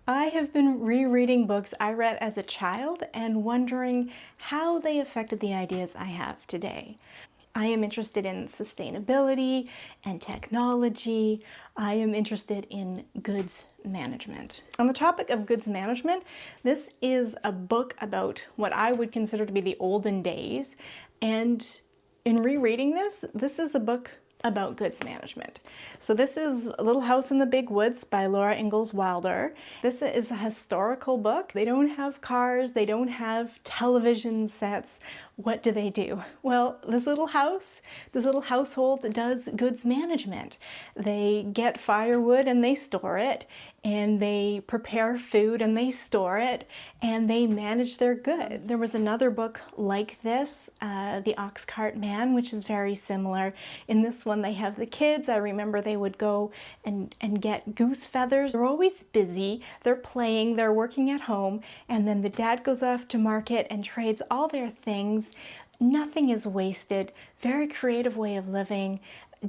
I have been rereading books I read as a child and wondering how they affected the ideas I have today. I am interested in sustainability and technology. I am interested in goods management. On the topic of goods management, this is a book about what I would consider to be the olden days. And in rereading this is a book about goods management. So this is Little House in the Big Woods by Laura Ingalls Wilder. This is a historical book. They don't have cars, they don't have television sets. What do? Well, this little household does goods management. They get firewood and they store it, and they prepare food and they store it, and they manage their goods. There was another book like this, The Ox Cart Man, which is very similar. In this one they have the kids. I remember they would go and get goose feathers. They're always busy, they're playing, they're working at home, and then the dad goes off to market and trades all their things. Nothing is wasted. Very creative way of living.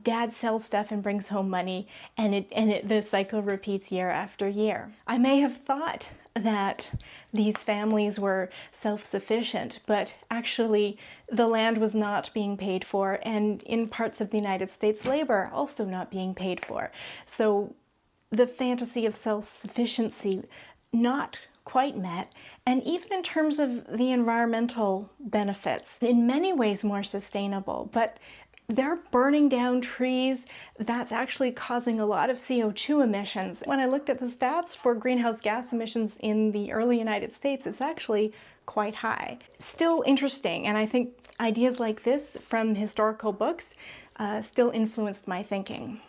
Dad sells stuff and brings home money, and the cycle repeats year after year. I may have thought that these families were self-sufficient, but actually the land was not being paid for, and in parts of the United States, labor also not being paid for. So the fantasy of self-sufficiency not quite met, and even in terms of the environmental benefits, in many ways more sustainable, but they're burning down trees. That's actually causing a lot of CO2 emissions. When I looked at the stats for greenhouse gas emissions in the early United States, it's actually quite high. Still interesting, and I think ideas like this from historical books still influenced my thinking.